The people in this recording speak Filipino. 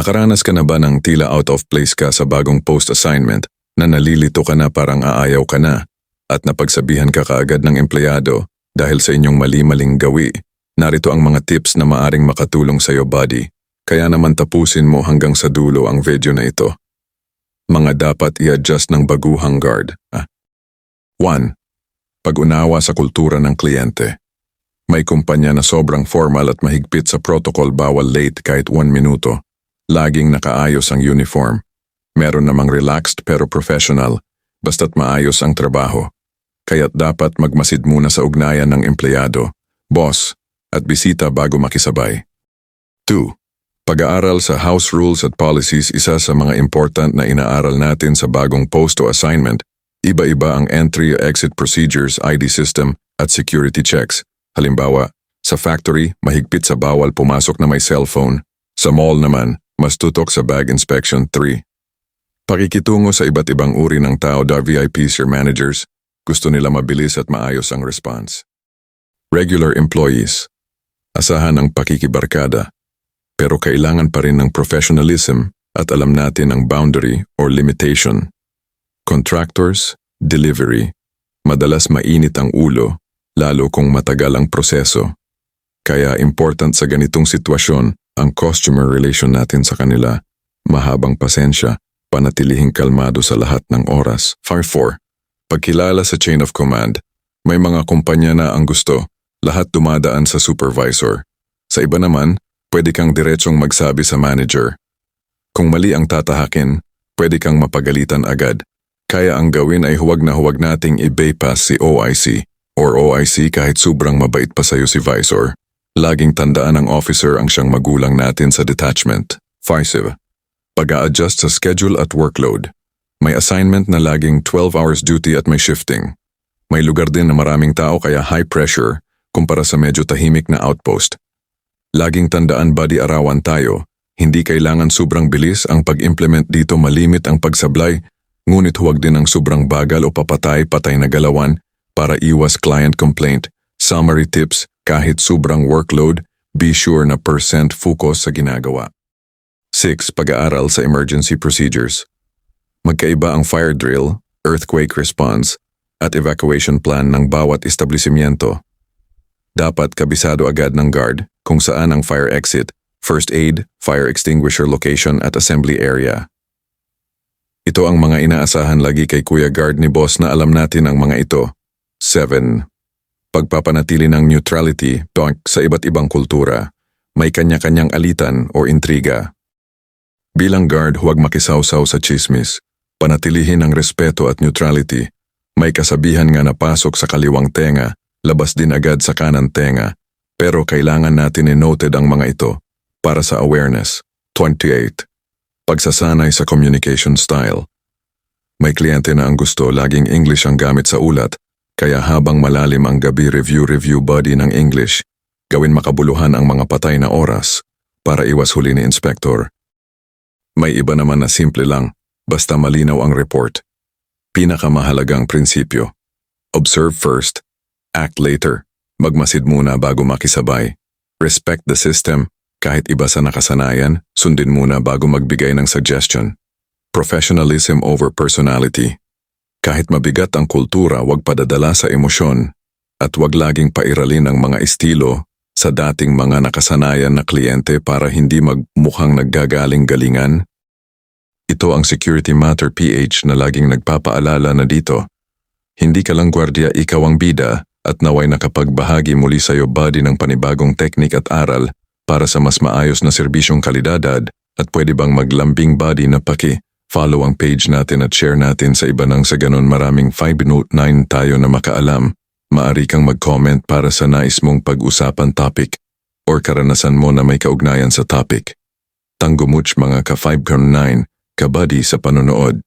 Nakaranas ka na ba ng tila out of place ka sa bagong post-assignment na nalilito ka na parang aayaw ka na at napagsabihan ka kaagad ng empleyado dahil sa inyong mali-maling gawi? Narito ang mga tips na maaring makatulong sa iyo, buddy. Kaya naman tapusin mo hanggang sa dulo ang video na ito. Mga dapat i-adjust ng baguhang guard. 1. Pag-unawa sa kultura ng kliyente. May kumpanya na sobrang formal at mahigpit sa protocol, bawal late kahit 1 minuto. Laging nakaayos ang uniform. Meron namang relaxed pero professional, basta't maayos ang trabaho. Kaya't dapat magmasid muna sa ugnayan ng empleyado, boss, at bisita bago makisabay. 2. Pag-aaral sa house rules at policies. Isa sa mga important na inaaral natin sa bagong post o assignment. Iba-iba ang entry-exit procedures, ID system, at security checks. Halimbawa, sa factory, mahigpit sa bawal pumasok na may cellphone. Sa mall naman, mas tutok sa bag inspection. 3. Pakikitungo sa iba't ibang uri ng tao. VIPs or managers, gusto nila mabilis at maayos ang response. Regular employees, asahan ang pakikibarkada, pero kailangan pa rin ng professionalism at alam natin ang boundary or limitation. Contractors, delivery, madalas mainit ang ulo, lalo kung matagal ang proseso. Kaya important sa ganitong sitwasyon ang customer relation natin sa kanila. Mahabang pasensya, panatilihing kalmado sa lahat ng oras. 4. Pagkilala sa chain of command. May mga kumpanya na ang gusto, lahat dumadaan sa supervisor. Sa iba naman, pwede kang diretsong magsabi sa manager. Kung mali ang tatahakin, pwede kang mapagalitan agad. Kaya ang gawin ay huwag nating i-bypass si OIC or OIC kahit sobrang mabait pa sa'yo si Visor. Laging tandaan ang officer ang siyang magulang natin sa detachment. 5. Pag-a-adjust sa schedule at workload. May assignment na laging 12 hours duty at may shifting. May lugar din na maraming tao kaya high pressure kumpara sa medyo tahimik na outpost. Laging tandaan, buddy, arawan tayo. Hindi kailangan sobrang bilis ang pag-implement dito, malimit ang pagsablay. Ngunit huwag din ang sobrang bagal o patay na galawan para iwas client complaint. Summary tips, kahit sobrang workload, be sure na % focus sa ginagawa. 6. Pag-aaral sa emergency procedures. Magkaiba ang fire drill, earthquake response, at evacuation plan ng bawat establishmento. Dapat kabisado agad ng guard kung saan ang fire exit, first aid, fire extinguisher location at assembly area. Ito ang mga inaasahan lagi kay Kuya Guard ni Boss na alam natin ang mga ito. 7. Pagpapanatili ng neutrality sa iba't ibang kultura. May kanya-kanyang alitan o intriga. Bilang guard, huwag makisawsaw sa chismis. Panatilihin ang respeto at neutrality. May kasabihan nga na pasok sa kaliwang tenga, labas din agad sa kanan tenga. Pero kailangan natin i-noted ang mga ito para sa awareness. 28. Pagsasanay sa communication style. May kliyente na ang gusto laging English ang gamit sa ulat, kaya habang malalim ang gabi, review body ng English. Gawin makabuluhan ang mga patay na oras para iwas huli ni inspector. May iba naman na simple lang, basta malinaw ang report. Pinakamahalagang prinsipyo. Observe first, act later. Magmasid muna bago makisabay. Respect the system. Kahit iba sa nakasanayan, sundin muna bago magbigay ng suggestion. Professionalism over personality. Kahit mabigat ang kultura, wag padadala sa emosyon at wag laging pairalin ang mga estilo sa dating mga nakasanayan na kliyente para hindi magmukhang naggagaling-galingan. Ito ang Security Matter PH na laging nagpapaalala na dito. Hindi ka lang gwardiya, ikaw ang bida at naway nakapagbahagi muli sa iyo, buddy, ng panibagong teknik at aral para sa mas maayos na serbisyong kalidad. At pwede bang maglambing, buddy, na follow ang page natin at share natin sa iba nang sa ganon maraming 5-9 tayo na makaalam. Maari kang mag-comment para sa nais mong pag-usapan topic or karanasan mo na may kaugnayan sa topic. Tanggumuch mga ka-5-9 ka-buddy sa panonood.